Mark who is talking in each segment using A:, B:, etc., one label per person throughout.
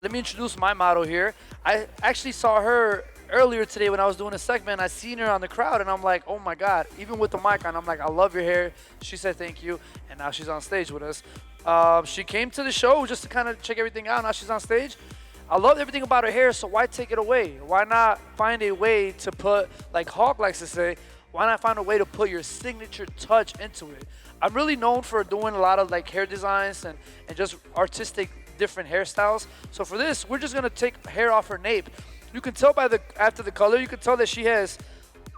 A: let me introduce my model here. I actually saw her earlier today when I was doing a segment. I seen her on the crowd, and I'm like, oh my God, even with the mic on, I'm like, I love your hair. She said thank you, and now she's on stage with us. She came to the show just to kind of check everything out. Now she's on stage. I love everything about her hair, so why take it away? Why not find a way to put, like Hawk likes to say, why not find a way to put your signature touch into it? I'm really known for doing a lot of like hair designs and just artistic different hairstyles. So for this, we're just gonna take hair off her nape. You can tell by after the color, you can tell that she has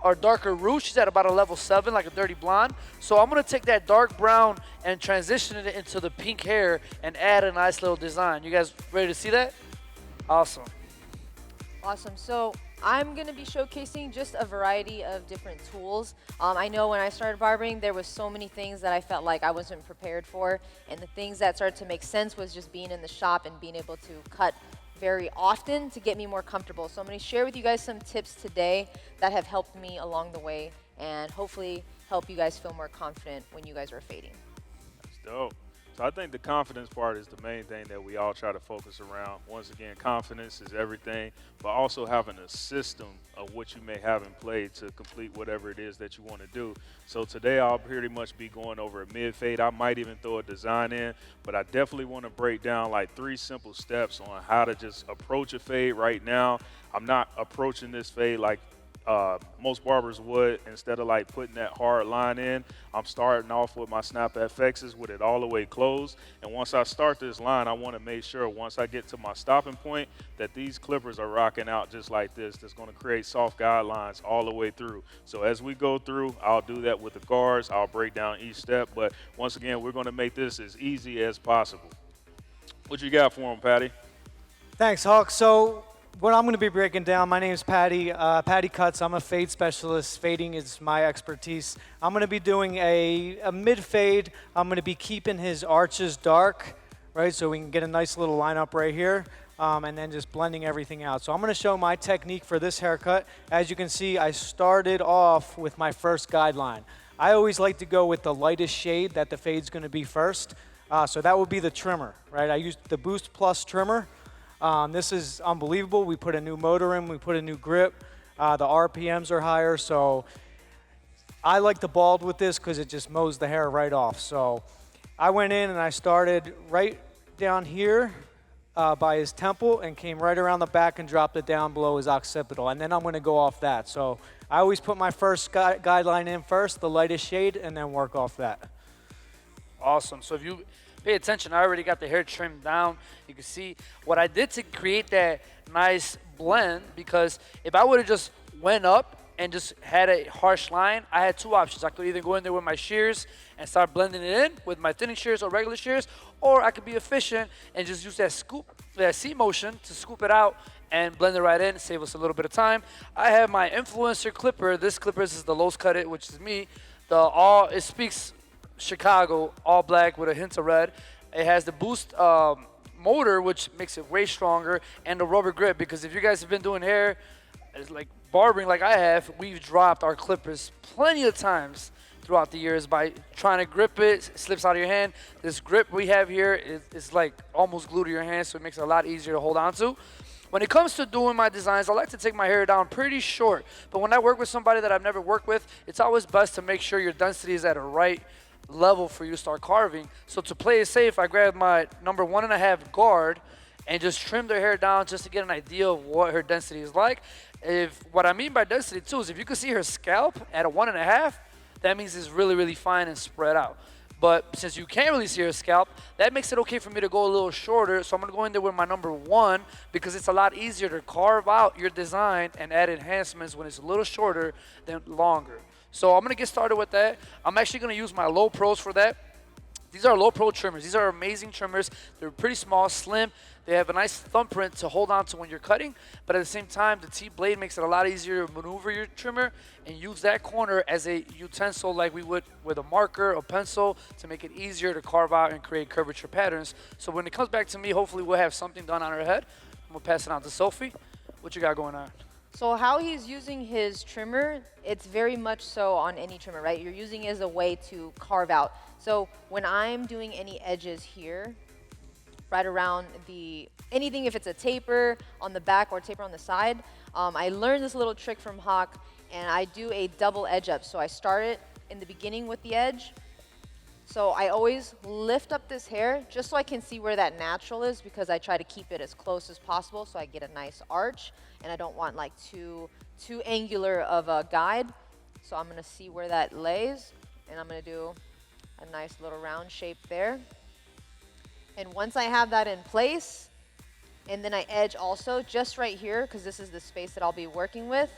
A: our darker root. She's at about a level 7, like a dirty blonde. So I'm gonna take that dark brown and transition it into the pink hair and add a nice little design. You guys ready to see that? Awesome.
B: Awesome. So I'm going to be showcasing just a variety of different tools. I know when I started barbering, there was so many things that I felt like I wasn't prepared for. And the things that started to make sense was just being in the shop and being able to cut very often to get me more comfortable. So I'm going to share with you guys some tips today that have helped me along the way and hopefully help you guys feel more confident when you guys are fading.
C: That's dope. So I think the confidence part is the main thing that we all try to focus around. Once again, confidence is everything, but also having a system of what you may have in play to complete whatever it is that you want to do. So today I'll pretty much be going over a mid-fade. I might even throw a design in, but I definitely want to break down like 3 simple steps on how to just approach a fade right now. I'm not approaching this fade like most barbers would. Instead of like putting that hard line in, I'm starting off with my snap FXs with it all the way closed. And once I start this line, I want to make sure once I get to my stopping point that these clippers are rocking out just like this. That's going to create soft guidelines all the way through. So as we go through, I'll do that with the guards. I'll break down each step. But once again, we're going to make this as easy as possible. What you got for them, Patty?
D: Thanks, Hawk. So what I'm going to be breaking down, my name is Patty, Patty Cuts. I'm a fade specialist. Fading is my expertise. I'm going to be doing a mid-fade. I'm going to be keeping his arches dark, right, so we can get a nice little lineup right here, and then just blending everything out. So I'm going to show my technique for this haircut. As you can see, I started off with my first guideline. I always like to go with the lightest shade that the fade's going to be first. So that would be the trimmer, right? I used the Boost Plus trimmer. This is unbelievable. We put a new motor in, we put a new grip. The RPMs are higher, so I like to bald with this because it just mows the hair right off. So I went in and I started right down here by his temple and came right around the back and dropped it down below his occipital. And then I'm going to go off that. So I always put my first guideline in first, the lightest shade, and then work off that.
A: Awesome. So if you pay attention, I already got the hair trimmed down. You can see what I did to create that nice blend, because if I would have just went up and just had a harsh line, I had 2 options. I could either go in there with my shears and start blending it in with my thinning shears or regular shears, or I could be efficient and just use that scoop, that C motion to scoop it out and blend it right in and save us a little bit of time. I have my influencer clipper. This clipper is the Lowe's Cut It, which is me. It speaks Chicago, all black with a hint of red. It has the Boost motor, which makes it way stronger, and the rubber grip, because if you guys have been doing hair, it's like barbering like I have, we've dropped our clippers plenty of times throughout the years by trying to grip it. It slips out of your hand. This grip we have here is like almost glued to your hand, so it makes it a lot easier to hold on to. When it comes to doing my designs, I like to take my hair down pretty short, but when I work with somebody that I've never worked with, it's always best to make sure your density is at a right level for you to start carving. So to play it safe, I grabbed my number 1.5 guard and just trimmed her hair down just to get an idea of what her density is like. What I mean by density too is if you can see her scalp at a 1.5, that means it's really, really fine and spread out. But since you can't really see her scalp, that makes it okay for me to go a little shorter. So I'm gonna go in there with my number 1 because it's a lot easier to carve out your design and add enhancements when it's a little shorter than longer. So I'm going to get started with that. I'm actually going to use my Low Pros for that. These are Low Pro trimmers. These are amazing trimmers. They're pretty small, slim. They have a nice thumbprint to hold on to when you're cutting, but at the same time, the T-blade makes it a lot easier to maneuver your trimmer and use that corner as a utensil like we would with a marker, a pencil, to make it easier to carve out and create curvature patterns. So when it comes back to me, hopefully we'll have something done on our head. I'm going to pass it on to Sofie. What you got going on?
B: So how he's using his trimmer, it's very much so on any trimmer, right? You're using it as a way to carve out. So when I'm doing any edges here, right around anything if it's a taper on the back or taper on the side. I learned this little trick from Hawk, and I do a double edge up. So I start it in the beginning with the edge. So I always lift up this hair just so I can see where that natural is, because I try to keep it as close as possible so I get a nice arch, and I don't want like too angular of a guide. So I'm gonna see where that lays, and I'm gonna do a nice little round shape there. And once I have that in place, and then I edge also just right here, because this is the space that I'll be working with,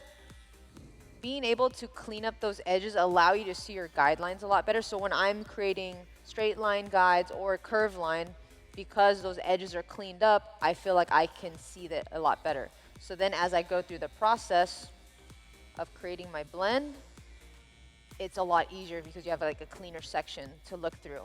B: being able to clean up those edges allow you to see your guidelines a lot better. So when I'm creating straight line guides or curve line, because those edges are cleaned up, I feel like I can see that a lot better. So then as I go through the process of creating my blend, it's a lot easier because you have like a cleaner section to look through.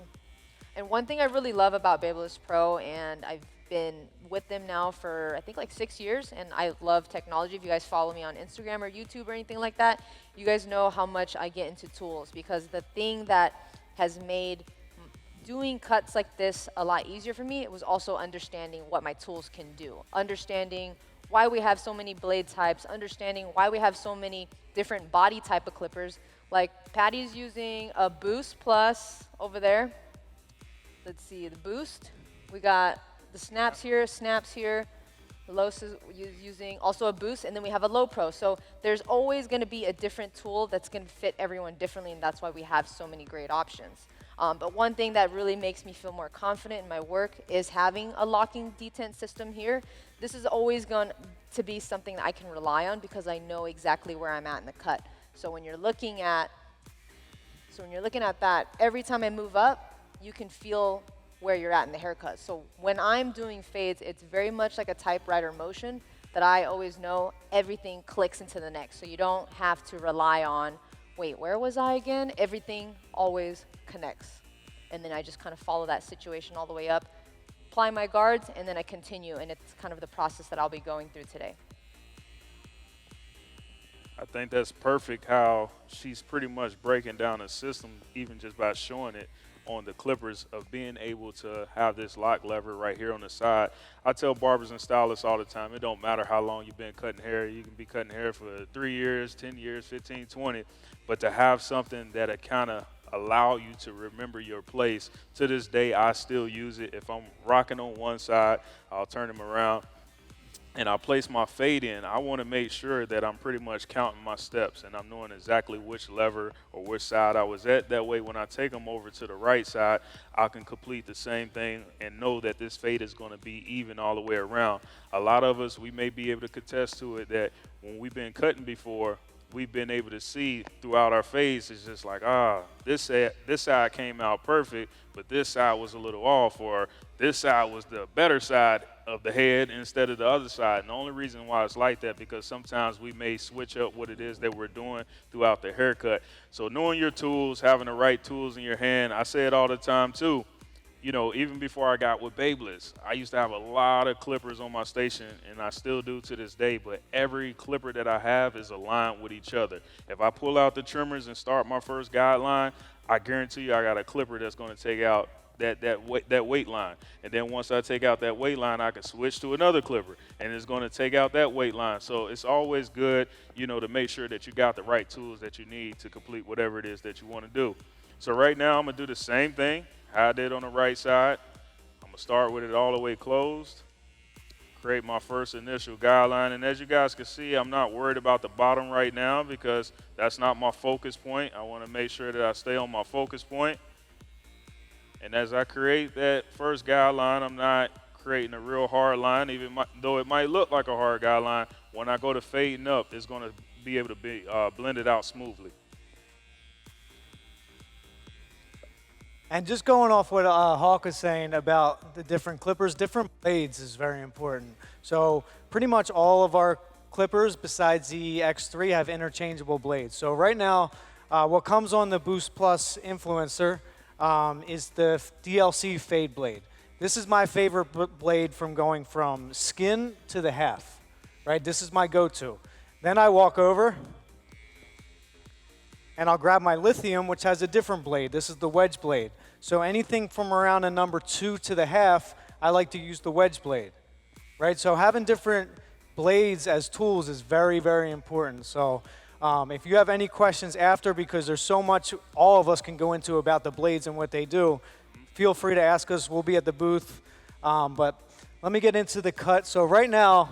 B: And one thing I really love about Babyliss Pro, and I've been with them now for I think like 6 years, and I love technology. If you guys follow me on Instagram or YouTube or anything like that, you guys know how much I get into tools, because the thing that has made doing cuts like this a lot easier for me, it was also understanding what my tools can do, understanding why we have so many blade types, understanding why we have so many different body type of clippers. Like Patty's using a Boost Plus over there. Let's see, the Boost. We got the snaps here. Los is using also a Boost, and then we have a Low Pro. So there's always going to be a different tool that's going to fit everyone differently, and that's why we have so many great options. But one thing that really makes me feel more confident in my work is having a locking detent system here. This is always going to be something that I can rely on, because I know exactly where I'm at in the cut. So when you're looking at that, every time I move up, you can feel where you're at in the haircut. So when I'm doing fades, it's very much like a typewriter motion that I always know everything clicks into the next. So you don't have to rely on, wait, where was I again? Everything always connects. And then I just kind of follow that situation all the way up, apply my guards, and then I continue. And it's kind of the process that I'll be going through today.
C: I think that's perfect how she's pretty much breaking down a system, even just by showing it on the clippers, of being able to have this lock lever right here on the side. I tell barbers and stylists all the time, it don't matter how long you've been cutting hair. You can be cutting hair for 3 years, 10 years, 15, 20, but to have something that kind of allow you to remember your place. To this day, I still use it. If I'm rocking on one side, I'll turn them around and I'll place my fade in. I want to make sure that I'm pretty much counting my steps and I'm knowing exactly which lever or which side I was at. That way, when I take them over to the right side, I can complete the same thing and know that this fade is going to be even all the way around. A lot of us, we may be able to contest to it that when we've been cutting before, we've been able to see throughout our fades, it's just like, this side came out perfect, but this side was a little off, or this side was the better side of the head instead of the other side. And the only reason why it's like that, because sometimes we may switch up what it is that we're doing throughout the haircut. So knowing your tools, having the right tools in your hand, I say it all the time too. You know, even before I got with Babyliss, I used to have a lot of clippers on my station, and I still do to this day, but every clipper that I have is aligned with each other. If I pull out the trimmers and start my first guideline, I guarantee you I got a clipper that's going to take out that weight line. And then once I take out that weight line, I can switch to another clipper, and it's going to take out that weight line. So it's always good, you know, to make sure that you got the right tools that you need to complete whatever it is that you want to do. So right now, I'm going to do the same thing how I did on the right side. I'm going to start with it all the way closed, create my first initial guideline. And as you guys can see, I'm not worried about the bottom right now because that's not my focus point. I want to make sure that I stay on my focus point. And as I create that first guideline, I'm not creating a real hard line, even though it might look like a hard guideline. When I go to fading up, it's going to be able to be blended out smoothly.
D: And just going off what Hawk was saying about the different clippers, different blades is very important. So pretty much all of our clippers besides the X3 have interchangeable blades. So right now, what comes on the Boost Plus Influencer is the DLC fade blade. This is my favorite blade from going from skin to the half, right? This is my go-to. Then I walk over and I'll grab my lithium, which has a different blade. This is the wedge blade. So anything from around a number 2 to the half, I like to use the wedge blade, right? So having different blades as tools is very, very important. So if you have any questions after, because there's so much all of us can go into about the blades and what they do, feel free to ask us. We'll be at the booth. But let me get into the cut. So right now,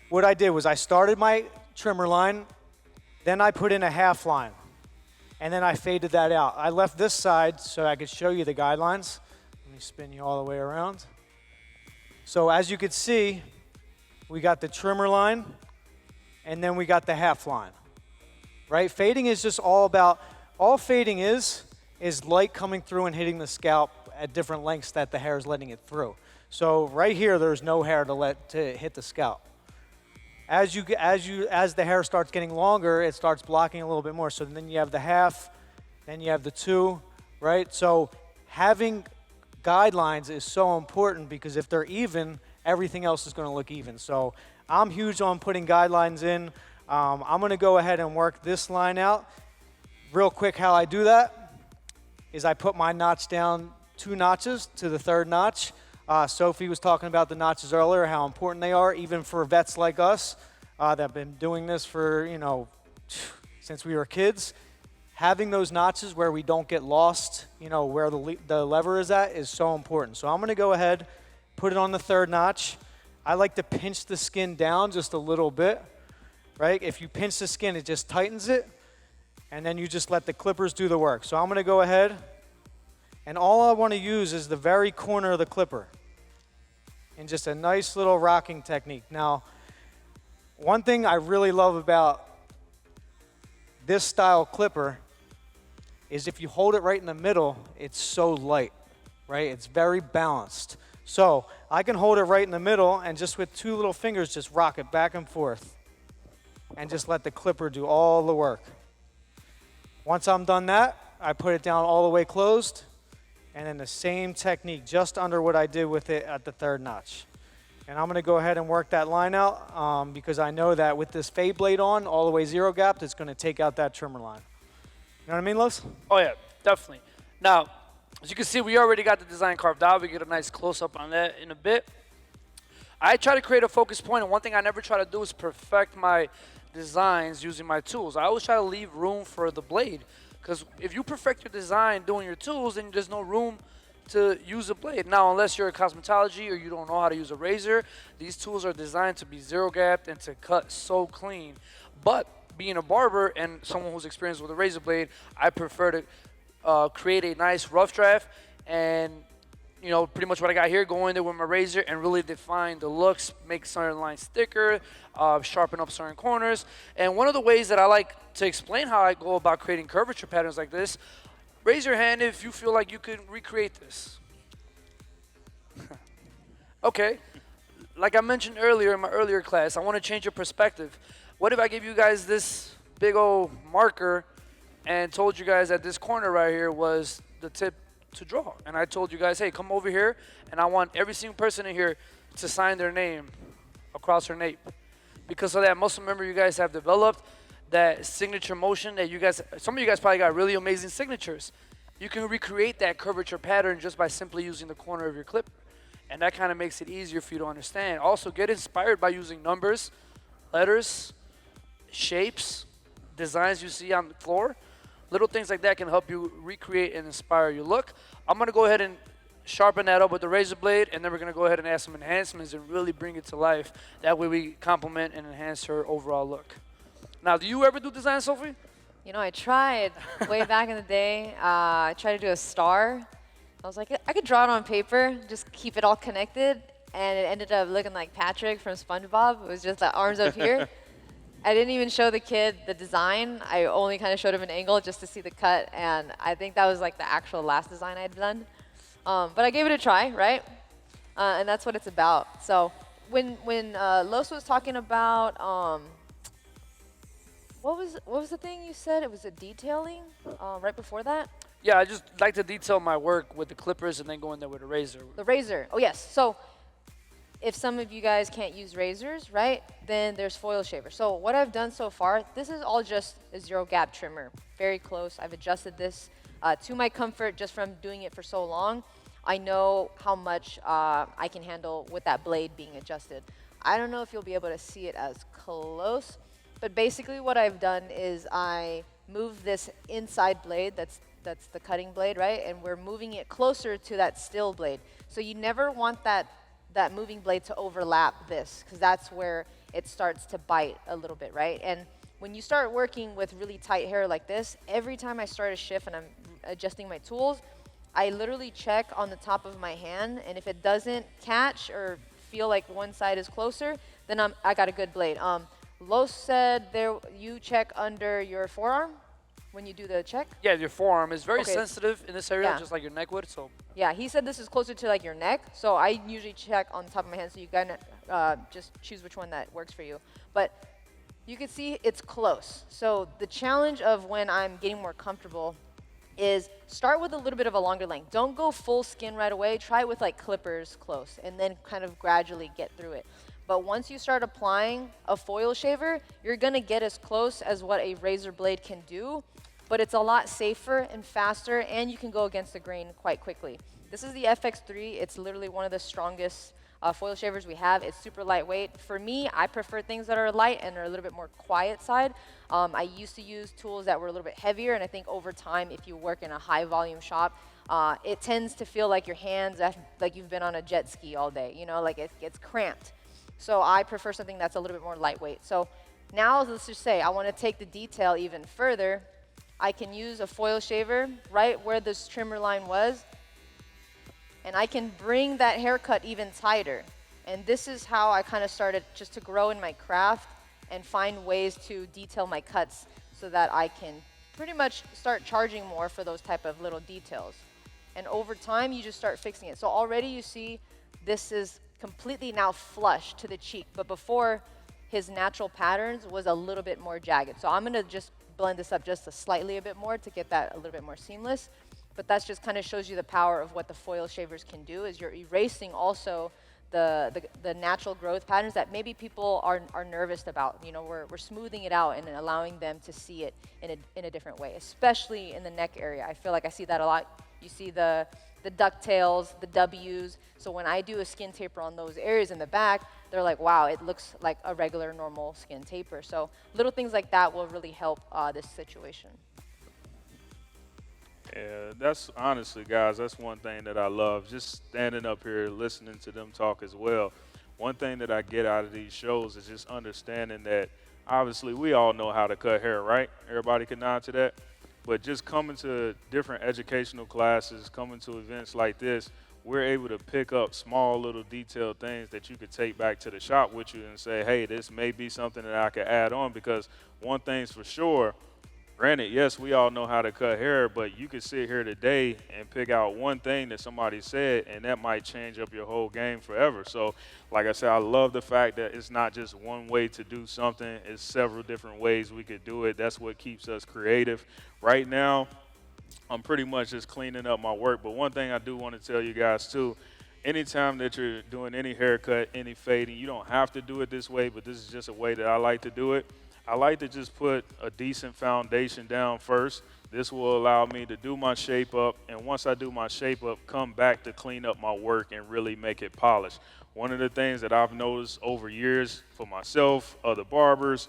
D: what I did was I started my trimmer line, then I put in a half line, and then I faded that out. I left this side so I could show you the guidelines. Let me spin you all the way around. So as you can see, we got the trimmer line, and then we got the half line, right? Fading is just all fading is light coming through and hitting the scalp at different lengths that the hair is letting it through. So right here, there's no hair to hit the scalp. As the hair starts getting longer, it starts blocking a little bit more. So then you have the half, then you have the 2, right? So having guidelines is so important, because if they're even, everything else is going to look even. So I'm huge on putting guidelines in. I'm going to go ahead and work this line out. Real quick, how I do that is I put my notch down 2 notches to the 3rd notch. Sofie was talking about the notches earlier, how important they are, even for vets like us that have been doing this for, since we were kids. Having those notches where we don't get lost, where the lever is at, is so important. So I'm going to go ahead, put it on the 3rd notch. I like to pinch the skin down just a little bit, right? If you pinch the skin, it just tightens it, and then you just let the clippers do the work. So I'm going to go ahead, and all I want to use is the very corner of the clipper in just a nice little rocking technique. Now, one thing I really love about this style clipper is if you hold it right in the middle, it's so light, right? It's very balanced. So I can hold it right in the middle and just with 2 little fingers just rock it back and forth and just let the clipper do all the work. Once I'm done that, I put it down all the way closed, and then the same technique, just under what I did with it at the 3rd notch. And I'm going to go ahead and work that line out because I know that with this fade blade on, all the way 0 gapped, it's going to take out that trimmer line. You know what I mean, Los?
A: Oh, yeah, definitely. Now, as you can see, we already got the design carved out. We get a nice close-up on that in a bit. I try to create a focus point, and one thing I never try to do is perfect my designs using my tools. I always try to leave room for the blade, because if you perfect your design doing your tools, then there's no room to use a blade. Now, unless you're a cosmetology or you don't know how to use a razor, these tools are designed to be 0 gapped and to cut so clean. But being a barber and someone who's experienced with a razor blade, I prefer to create a nice rough draft and, pretty much what I got here, go in there with my razor and really define the looks, make certain lines thicker, sharpen up certain corners. And one of the ways that I like to explain how I go about creating curvature patterns like this, raise your hand if you feel like you can recreate this. Okay, like I mentioned earlier in my earlier class, I want to change your perspective. What if I give you guys this big old marker and told you guys that this corner right here was the tip to draw? And I told you guys, hey, come over here, and I want every single person in here to sign their name across her nape. Because of that muscle memory you guys have developed, that signature motion that you guys, some of you guys probably got really amazing signatures. You can recreate that curvature pattern just by simply using the corner of your clipper. And that kind of makes it easier for you to understand. Also, get inspired by using numbers, letters, shapes, designs you see on the floor. Little things like that can help you recreate and inspire your look. I'm going to go ahead and sharpen that up with the razor blade, and then we're going to go ahead and add some enhancements and really bring it to life. That way we complement and enhance her overall look. Now, do you ever do design, Sofie?
B: I tried way back in the day. I tried to do a star. I was like, I could draw it on paper, just keep it all connected, and it ended up looking like Patrick from SpongeBob. It was just the arms up here. I didn't even show the kid the design. I only kind of showed him an angle just to see the cut, and I think that was like the actual last design I'd done. But I gave it a try, right? And that's what it's about. So when Los was talking about, what was the thing you said? It was a detailing right before that?
A: Yeah, I just like to detail my work with the clippers and then go in there with a razor.
B: The razor. Oh, yes. So if some of you guys can't use razors, right, then there's foil shavers. So what I've done so far, this is all just a 0 gap trimmer. Very close. I've adjusted this to my comfort just from doing it for so long. I know how much I can handle with that blade being adjusted. I don't know if you'll be able to see it as close, but basically what I've done is I move this inside blade, that's the cutting blade, right? And we're moving it closer to that still blade. So you never want that moving blade to overlap this, because that's where it starts to bite a little bit, right? And when you start working with really tight hair like this, every time I start a shift and I'm adjusting my tools, I literally check on the top of my hand, and if it doesn't catch or feel like one side is closer, then I got a good blade. Los said you check under your forearm when you do the check?
A: Yeah, your forearm is very
B: Okay.
A: sensitive in this area,
B: Yeah.
A: just like your neck would. So
B: Yeah, he said this is closer to like your neck, so I usually check on the top of my hand, so you gotta just choose which one that works for you. But you can see it's close. So the challenge of when I'm getting more comfortable is start with a little bit of a longer length. Don't go full skin right away. Try it with like clippers close, and then kind of gradually get through it. But once you start applying a foil shaver, you're gonna get as close as what a razor blade can do, but it's a lot safer and faster, and you can go against the grain quite quickly. This is the FX3. It's literally one of the strongest foil shavers we have. It's super lightweight. For me, I prefer things that are light and are a little bit more quiet side. I used to use tools that were a little bit heavier, and I think over time, if you work in a high volume shop, it tends to feel like your hands, like you've been on a jet ski all day, you know, like it gets cramped. So I prefer something that's a little bit more lightweight. So now let's just say I want to take the detail even further. I can use a foil shaver right where this trimmer line was, and I can bring that haircut even tighter. And this is how I kind of started just to grow in my craft and find ways to detail my cuts so that I can pretty much start charging more for those type of little details. And over time, you just start fixing it. So already you see this is completely now flush to the cheek, but before his natural patterns was a little bit more jagged. So I'm gonna just blend this up just slightly a bit more to get that a little bit more seamless. But that just kind of shows you the power of what the foil shavers can do, is you're erasing also the natural growth patterns that maybe people are nervous about. You know, we're smoothing it out and allowing them to see it in a different way, especially in the neck area. I feel like I see that a lot. You see the ducktails, the W's. So when I do a skin taper on those areas in the back, they're like, wow, it looks like a regular normal skin taper. So little things like that will really help this situation.
C: Yeah, that's honestly, guys, that's one thing that I love, just standing up here listening to them talk as well. One thing that I get out of these shows is just understanding that obviously we all know how to cut hair, right? Everybody can nod to that. But just coming to different educational classes, coming to events like this, we're able to pick up small little detailed things that you could take back to the shop with you and say, hey, this may be something that I could add on, because one thing's for sure, granted, yes, we all know how to cut hair, but you could sit here today and pick out one thing that somebody said, and that might change up your whole game forever. So, like I said, I love the fact that it's not just one way to do something. It's several different ways we could do it. That's what keeps us creative. Right now, I'm pretty much just cleaning up my work. But one thing I do want to tell you guys, too, anytime that you're doing any haircut, any fading, you don't have to do it this way, but this is just a way that I like to do it. I like to just put a decent foundation down first. This will allow me to do my shape up, and once I do my shape up, come back to clean up my work and really make it polished. One of the things that I've noticed over years for myself, other barbers,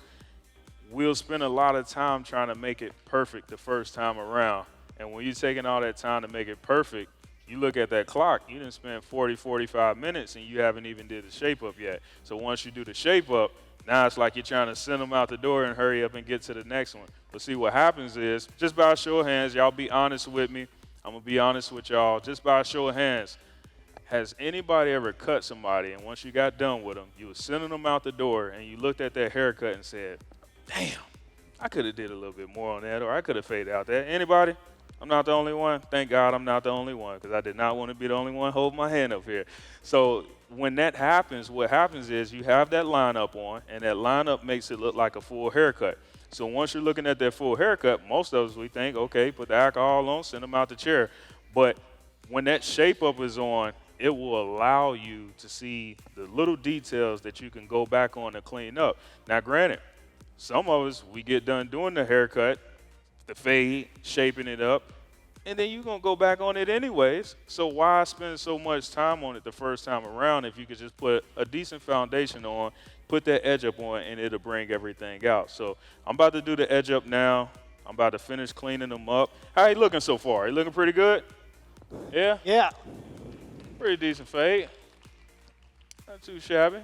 C: we'll spend a lot of time trying to make it perfect the first time around. And when you're taking all that time to make it perfect, you look at that clock, you didn't spend 40, 45 minutes and you haven't even did the shape up yet. So once you do the shape up, now it's like you're trying to send them out the door and hurry up and get to the next one. But see, what happens is, just by a show of hands, y'all be honest with me. I'm going to be honest with y'all. Just by a show of hands, has anybody ever cut somebody, and once you got done with them, you were sending them out the door, and you looked at that haircut and said, damn, I could have did a little bit more on that, or I could have faded out that. Anybody? I'm not the only one. Thank God I'm not the only one, because I did not want to be the only one holding my hand up here. So when that happens, what happens is you have that lineup on, and that lineup makes it look like a full haircut. So once you're looking at that full haircut, most of us, we think, okay, put the alcohol on, send them out the chair. But when that shape up is on, it will allow you to see the little details that you can go back on and clean up. Now, granted, some of us, we get done doing the haircut, the fade, shaping it up, and then you're going to go back on it anyways. So why spend so much time on it the first time around if you could just put a decent foundation on, put that edge up on, and it'll bring everything out. So I'm about to do the edge up now. I'm about to finish cleaning them up. How you looking so far? You looking pretty good? Yeah?
D: Yeah.
C: Pretty decent fade. Not too shabby.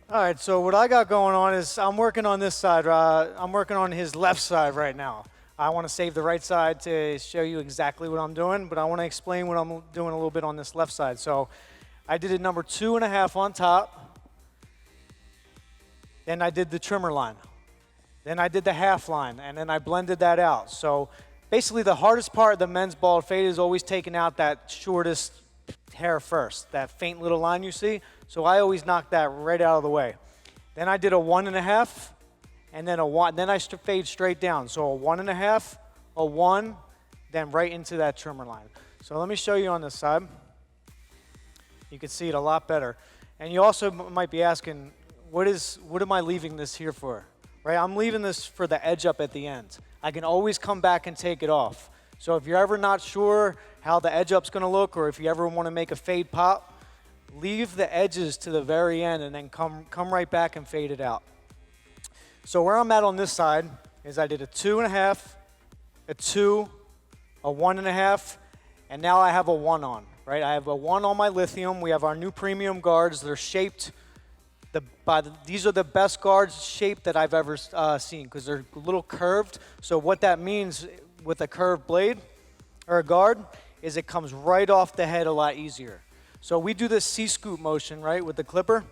D: All right, so what I got going on is I'm working on this side. I'm working on his left side right now. I want to save the right side to show you exactly what I'm doing, but I want to explain what I'm doing a little bit on this left side. So I did a number 2.5 on top. Then I did the trimmer line. Then I did the half line, and then I blended that out. So basically the hardest part of the men's bald fade is always taking out that shortest hair first, that faint little line you see. So I always knock that right out of the way. Then I did a 1.5, and then a 1. Then I fade straight down. So a 1.5, a 1, then right into that trimmer line. So let me show you on this side. You can see it a lot better. And you also might be asking, what am I leaving this here for? Right? I'm leaving this for the edge up at the end. I can always come back and take it off. So if you're ever not sure how the edge up's going to look, or if you ever want to make a fade pop, leave the edges to the very end and then come right back and fade it out. So where I'm at on this side is I did a 2.5, a 2, a 1.5, and now I have a 1 on, right? I have a 1 on my lithium. We have our new premium guards. They're shaped. These are the best guards shaped that I've ever seen because they're a little curved. So what that means with a curved blade or a guard is it comes right off the head a lot easier. So we do this C-scoop motion, right, with the clipper,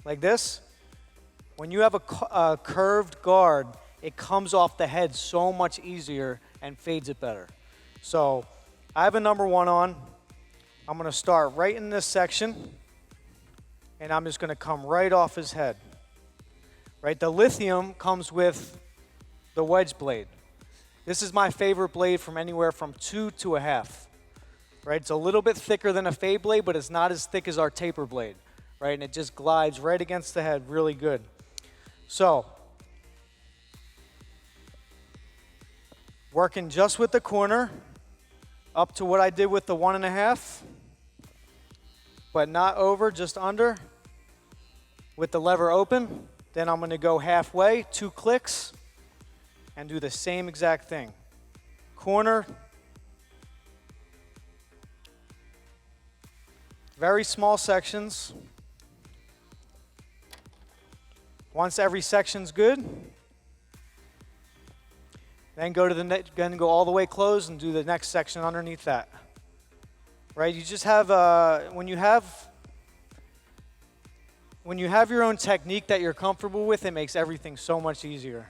D: like this. When you have a curved guard, it comes off the head so much easier and fades it better. So I have a number 1 on. I'm going to start right in this section, and I'm just going to come right off his head. Right, the lithium comes with the wedge blade. This is my favorite blade from anywhere from 2 to 1/2. Right, it's a little bit thicker than a fade blade, but it's not as thick as our taper blade, right? And it just glides right against the head really good. So, working just with the corner, up to what I did with the 1.5, but not over, just under, with the lever open. Then I'm gonna go halfway, 2 clicks, and do the same exact thing. Corner, very small sections. Once every section's good, then go to the then go all the way closed and do the next section underneath that. Right? You just have when you have your own technique that you're comfortable with, it makes everything so much easier.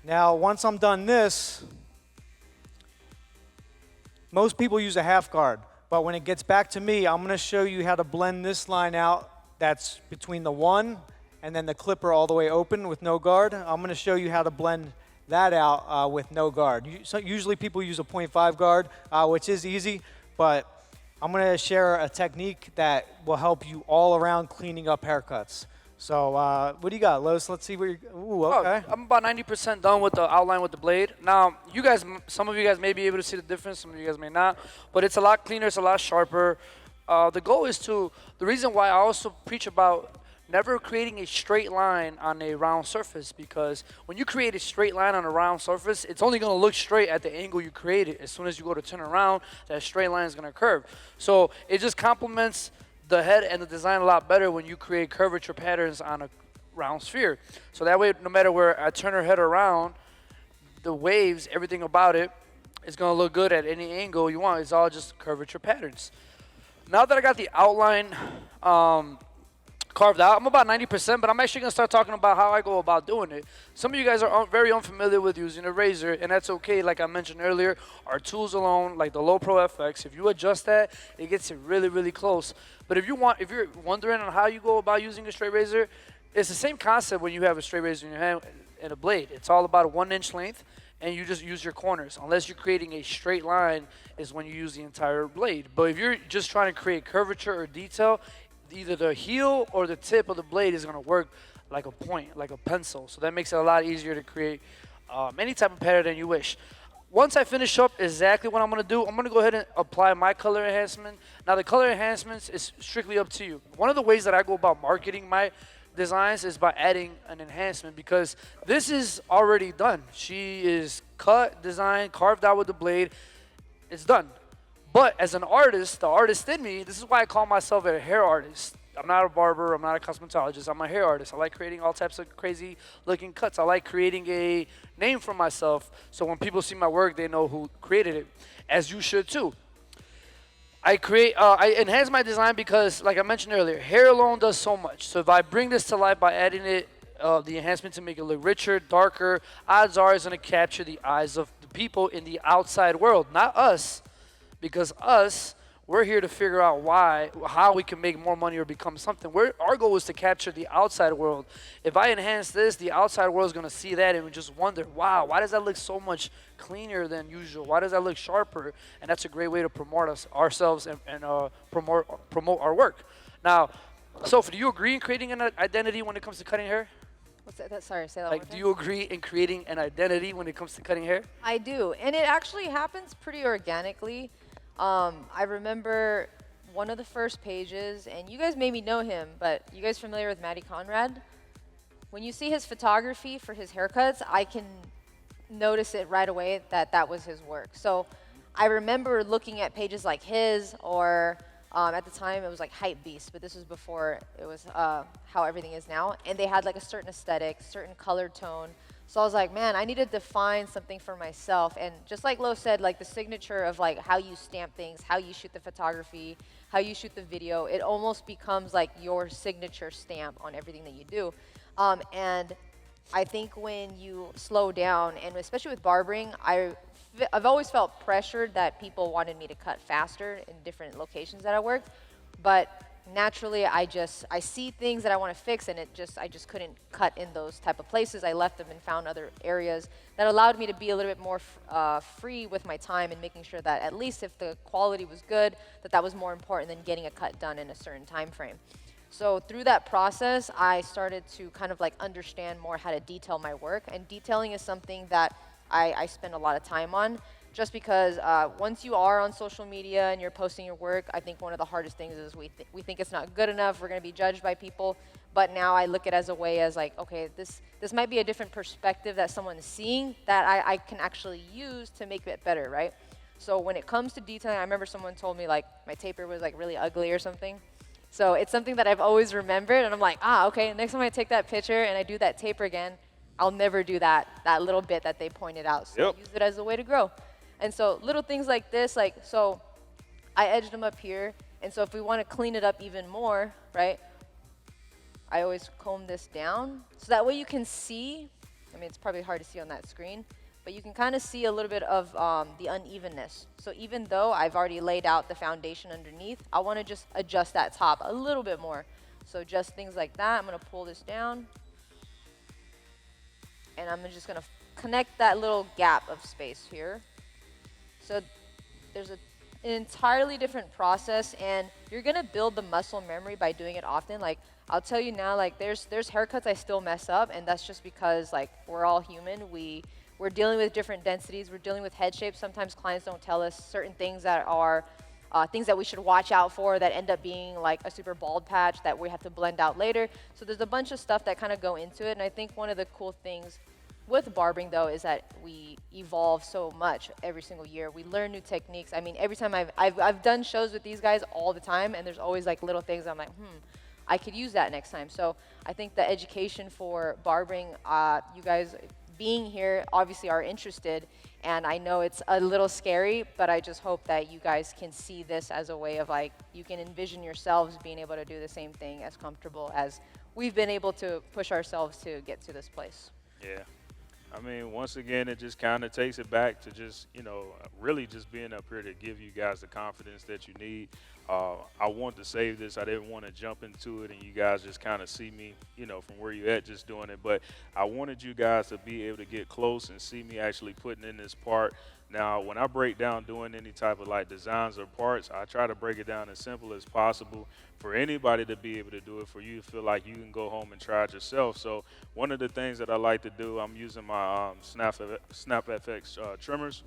D: Now, once I'm done this, most people use a half guard. But when it gets back to me, I'm going to show you how to blend this line out that's between the 1 and then the clipper all the way open with no guard. I'm going to show you how to blend that out with no guard. So usually people use a 0.5 guard, which is easy, but I'm going to share a technique that will help you all around cleaning up haircuts. So what do you got, Los? Let's see what you're, ooh, okay.
A: I'm about 90% done with the outline with the blade. Now, you guys, some of you guys may be able to see the difference, some of you guys may not, but it's a lot cleaner, it's a lot sharper. The goal is the reason why I also preach about never creating a straight line on a round surface, because when you create a straight line on a round surface, it's only going to look straight at the angle you created. As soon as you go to turn around, that straight line is going to curve. So it just complements the head and the design a lot better when you create curvature patterns on a round sphere. So that way, no matter where I turn her head around, the waves, everything about it, is going to look good at any angle you want. It's all just curvature patterns. Now that I got the outline carved out, I'm about 90%, but I'm actually going to start talking about how I go about doing it. Some of you guys are very unfamiliar with using a razor, and that's okay. Like I mentioned earlier, our tools alone, like the Low Pro FX, if you adjust that, it gets it really, really close. But if you're wondering on how you go about using a straight razor, it's the same concept when you have a straight razor in your hand and a blade. It's all about a 1-inch length, and you just use your corners. Unless you're creating a straight line is when you use the entire blade. But if you're just trying to create curvature or detail, either the heel or the tip of the blade is going to work like a point, like a pencil. So that makes it a lot easier to create any type of pattern you wish. Once I finish up exactly what I'm gonna do, I'm gonna go ahead and apply my color enhancement. Now the color enhancements is strictly up to you. One of the ways that I go about marketing my designs is by adding an enhancement because this is already done. She is cut, designed, carved out with the blade. It's done. But as an artist, the artist in me, this is why I call myself a hair artist. I'm not a barber, I'm not a cosmetologist, I'm a hair artist. I like creating all types of crazy looking cuts. I like creating a name for myself so when people see my work, they know who created it, as you should too. I enhance my design because, like I mentioned earlier, hair alone does so much. So if I bring this to life by adding the enhancement to make it look richer, darker, odds are it's gonna capture the eyes of the people in the outside world, not us, because we're here to figure out how we can make more money or become something. Our goal is to capture the outside world. If I enhance this, the outside world is going to see that and just wonder, wow, why does that look so much cleaner than usual? Why does that look sharper? And that's a great way to promote ourselves and promote our work. Now, Sophie, do you agree in creating an identity when it comes to cutting hair?
B: What's that? Sorry, say that
A: Like,
B: one
A: do
B: more
A: you agree in creating an identity when it comes to cutting hair?
B: time. I do, and it actually happens pretty organically. I remember one of the first pages, and you guys maybe know him, but you guys familiar with Matty Conrad? When you see his photography for his haircuts, I can notice it right away that that was his work. So I remember looking at pages like his, or at the time it was like Hype Beast, but this was before it was how everything is now, and they had like a certain aesthetic, certain color tone. So I was like, man, I need to define something for myself. And just like Lo said, like the signature of like how you stamp things, how you shoot the photography, how you shoot the video, it almost becomes like your signature stamp on everything that you do. And I think when you slow down, and especially with barbering, I've always felt pressured that people wanted me to cut faster in different locations that I worked. But naturally, I see things that I want to fix, and I just couldn't cut in those type of places. I left them and found other areas that allowed me to be a little bit more free with my time and making sure that at least if the quality was good, that was more important than getting a cut done in a certain time frame. So through that process, I started to kind of like understand more how to detail my work, and detailing is something that I spend a lot of time on. Just because once you are on social media and you're posting your work, I think one of the hardest things is we think it's not good enough, we're going to be judged by people. But now I look at it as a way as like, okay, this might be a different perspective that someone's seeing that I can actually use to make it better, right? So when it comes to detailing, I remember someone told me like my taper was like really ugly or something. So it's something that I've always remembered, and I'm like, okay, next time I take that picture and I do that taper again, I'll never do that little bit that they pointed out. So
C: Yep.
B: use it as a way to grow. And so little things like this, so I edged them up here. And so if we want to clean it up even more, right, I always comb this down. So that way you can see, I mean, it's probably hard to see on that screen, but you can kind of see a little bit of the unevenness. So even though I've already laid out the foundation underneath, I want to just adjust that top a little bit more. So just things like that. I'm going to pull this down. And I'm just going to connect that little gap of space here. So there's an entirely different process, and you're gonna build the muscle memory by doing it often. Like I'll tell you now, like there's haircuts I still mess up, and that's just because like we're all human. We're dealing with different densities. We're dealing with head shapes. Sometimes clients don't tell us certain things that are things that we should watch out for that end up being like a super bald patch that we have to blend out later. So there's a bunch of stuff that kind of go into it, and I think one of the cool things with barbering, though, is that we evolve so much every single year. We learn new techniques. I mean, every time I've done shows with these guys all the time, and there's always like little things I'm like, I could use that next time. So I think the education for barbering, you guys being here obviously are interested, and I know it's a little scary, but I just hope that you guys can see this as a way of like, you can envision yourselves being able to do the same thing as comfortable as we've been able to push ourselves to get to this place.
C: Yeah. I mean, once again, it just kind of takes it back to just, really just being up here to give you guys the confidence that you need. I wanted to save this. I didn't want to jump into it and you guys just kind of see me, from where you at just doing it. But I wanted you guys to be able to get close and see me actually putting in this part. Now, when I break down doing any type of like designs or parts, I try to break it down as simple as possible for anybody to be able to do it, for you to feel like you can go home and try it yourself. So one of the things that I like to do, I'm using my Snap FX trimmers.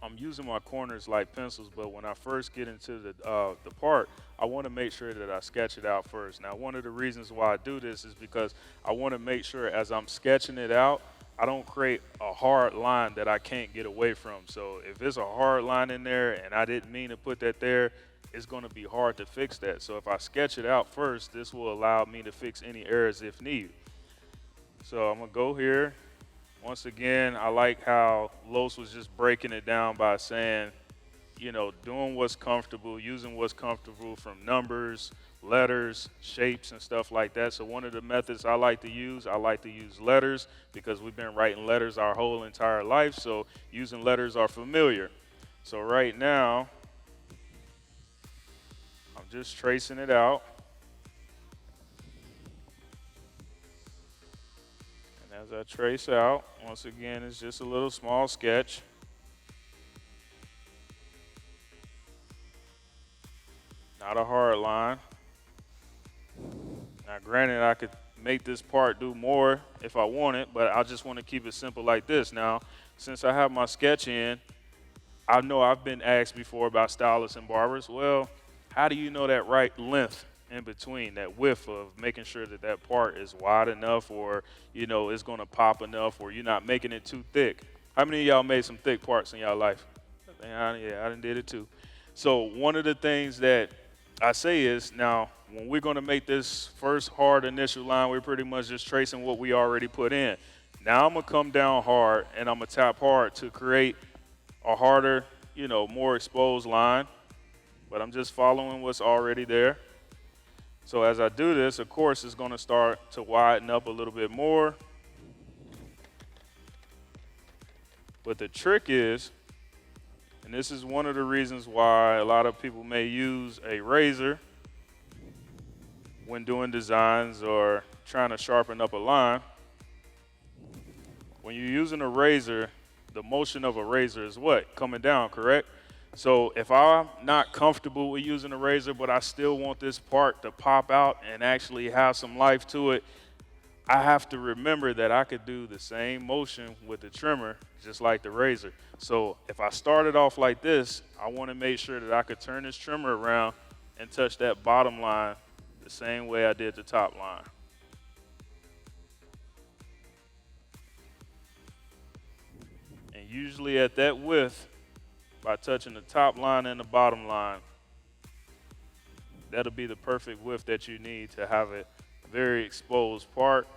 C: I'm using my corners like pencils, but when I first get into the part, I want to make sure that I sketch it out first. Now, one of the reasons why I do this is because I want to make sure as I'm sketching it out, I don't create a hard line that I can't get away from. So if there's a hard line in there and I didn't mean to put that there, it's going to be hard to fix that. So if I sketch it out first, this will allow me to fix any errors if needed. So I'm going to go here. Once again, I like how Los was just breaking it down by saying, you know, doing what's comfortable, using what's comfortable from numbers, letters, shapes, and stuff like that. So one of the methods I like to use letters because we've been writing letters our whole entire life, so using letters are familiar. So right now, I'm just tracing it out. And as I trace out, once again, it's just a little small sketch. Not a hard line. Now, granted, I could make this part do more if I wanted, but I just want to keep it simple like this. Now, since I have my sketch in, I know I've been asked before about stylists and barbers. Well, how do you know that right length in between, that width of making sure that that part is wide enough, or, you know, it's going to pop enough, or you're not making it too thick? How many of y'all made some thick parts in y'all life? Yeah, I done did it too. So one of the things that I say is, now, when we're going to make this first hard initial line, we're pretty much just tracing what we already put in. Now I'm going to come down hard, and I'm going to tap hard to create a harder, you know, more exposed line. But I'm just following what's already there. So as I do this, of course, it's going to start to widen up a little bit more. But the trick is, and this is one of the reasons why a lot of people may use a razor when doing designs or trying to sharpen up a line. When you're using a razor, the motion of a razor is what? Coming down, correct? So if I'm not comfortable with using a razor, but I still want this part to pop out and actually have some life to it, I have to remember that I could do the same motion with the trimmer, just like the razor. So if I started off like this, I want to make sure that I could turn this trimmer around and touch that bottom line the same way I did the top line. And usually at that width, by touching the top line and the bottom line, that'll be the perfect width that you need to have a very exposed part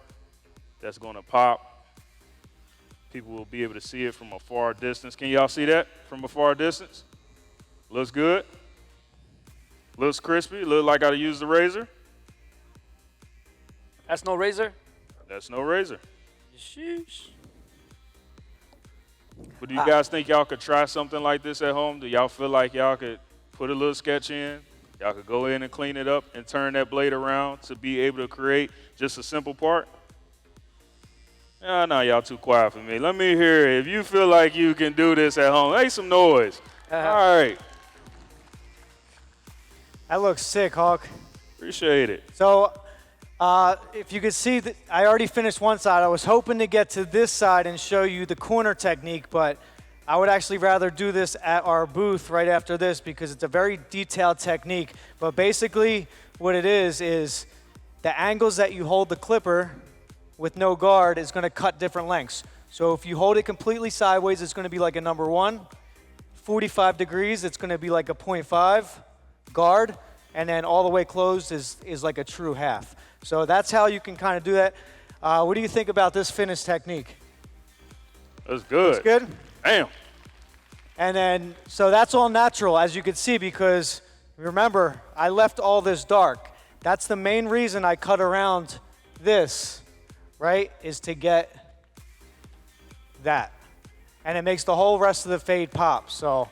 C: that's going to pop. People will be able to see it from a far distance. Can y'all see that from a far distance? Looks good. Looks crispy. Look like I used the razor.
A: That's no razor?
C: That's no razor.
A: Sheesh.
C: But do you guys think y'all could try something like this at home? Do y'all feel like y'all could put a little sketch in? Y'all could go in and clean it up and turn that blade around to be able to create just a simple part? No, y'all too quiet for me. Let me hear it. If you feel like you can do this at home, make some noise. All right.
D: That looks sick, Hawk.
C: Appreciate it.
D: So if you could see, that I already finished one side. I was hoping to get to this side and show you the corner technique, but I would actually rather do this at our booth right after this because it's a very detailed technique. But basically what it is the angles that you hold the clipper with no guard is going to cut different lengths. So if you hold it completely sideways, it's going to be like a number 1. 45 degrees, it's going to be like a 0.5 guard. And then all the way closed is like a true half. So that's how you can kind of do that. What do you think about this finish technique?
C: That's good.
D: That's good?
C: Damn.
D: And then, so that's all natural, as you can see, because remember, I left all this dark. That's the main reason I cut around this, right, is to get that. And it makes the whole rest of the fade pop. So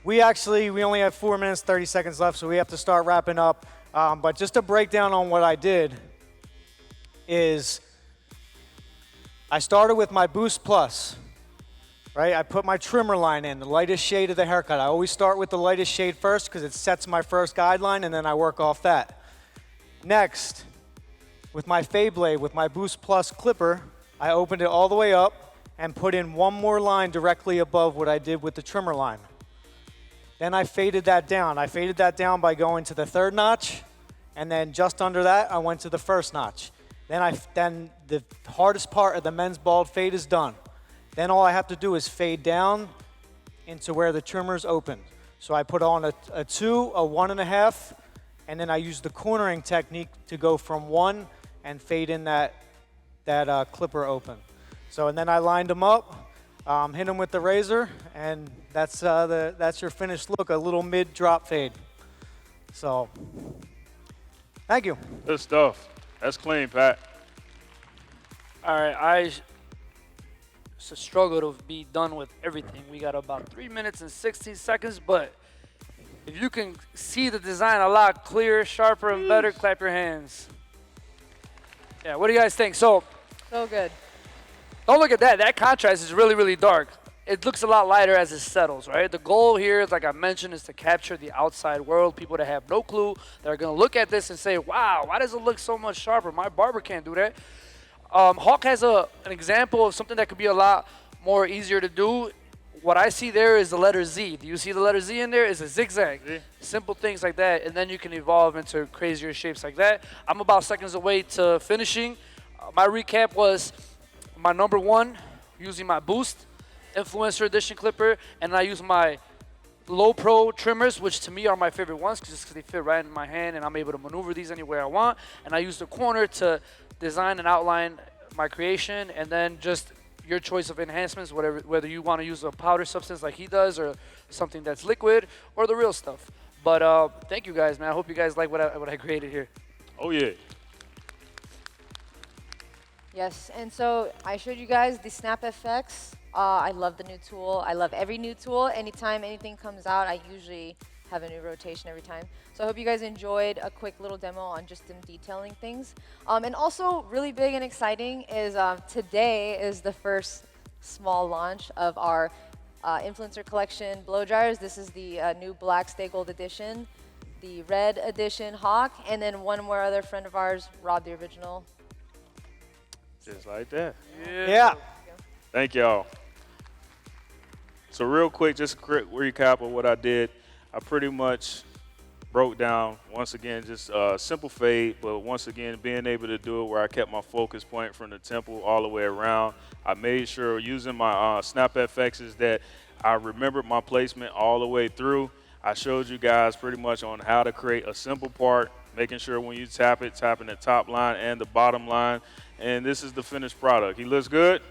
D: we only have 4 minutes, 30 seconds left, so we have to start wrapping up. But just to break down on what I did is I started with my Boost Plus. right? I put my trimmer line in, the lightest shade of the haircut. I always start with the lightest shade first because it sets my first guideline, and then I work off that. Next, with my fade blade, with my Boost Plus clipper, I opened it all the way up and put in one more line directly above what I did with the trimmer line. Then I faded that down. I faded that down by going to the third notch, and then just under that, I went to the first notch. Then the hardest part of the men's bald fade is done. Then all I have to do is fade down into where the trimmer's open. So I put on a 2, a 1.5, and then I use the cornering technique to go from 1 and fade in that clipper open. So, and then I lined them up, hit them with the razor, and that's your finished look, a little mid-drop fade. So, thank you.
C: Good stuff. That's clean, Pat.
A: All right, it's a struggle to be done with everything. We got about 3 minutes and 16 seconds, but if you can see the design a lot clearer, sharper, and better, clap your hands. Yeah, what do you guys think? So
B: good.
A: don't look at that. That contrast is really, really dark. It looks a lot lighter as it settles, right? The goal here, like I mentioned, is to capture the outside world, people that have no clue, that are going to look at this and say, wow, why does it look so much sharper? My barber can't do that. Hawk has an example of something that could be a lot more easier to do. What I see there is the letter Z. Do you see the letter Z in there? It's a zigzag.
C: Z.
A: Simple things like that, and then you can evolve into crazier shapes like that. I'm about seconds away to finishing. My recap was my number 1, using my Boost Influencer Edition clipper, and I use my low pro trimmers, which to me are my favorite ones because they fit right in my hand and I'm able to maneuver these anywhere I want. And I use the corner to design and outline my creation, and then just your choice of enhancements, whether you want to use a powder substance like he does or something that's liquid or the real stuff. But thank you guys, man. I hope you guys like what I created here.
C: Oh, yeah.
B: Yes, and so I showed you guys the Snap FX. I love the new tool. I love every new tool. Anytime anything comes out, I usually have a new rotation every time. So I hope you guys enjoyed a quick little demo on just them detailing things. And also really big and exciting is today is the first small launch of our influencer collection blow dryers. This is the new black stay gold edition, the red edition Hawk, and then one more other friend of ours, Rob the Original.
C: Just like that.
D: Yeah.
C: Thank y'all. So real quick, just a quick recap of what I did. I pretty much broke down, once again, just a simple fade, but once again, being able to do it where I kept my focus point from the temple all the way around. I made sure using my Snap FXs that I remembered my placement all the way through. I showed you guys pretty much on how to create a simple part, making sure when you tap it, tapping the top line and the bottom line. And this is the finished product. He looks good.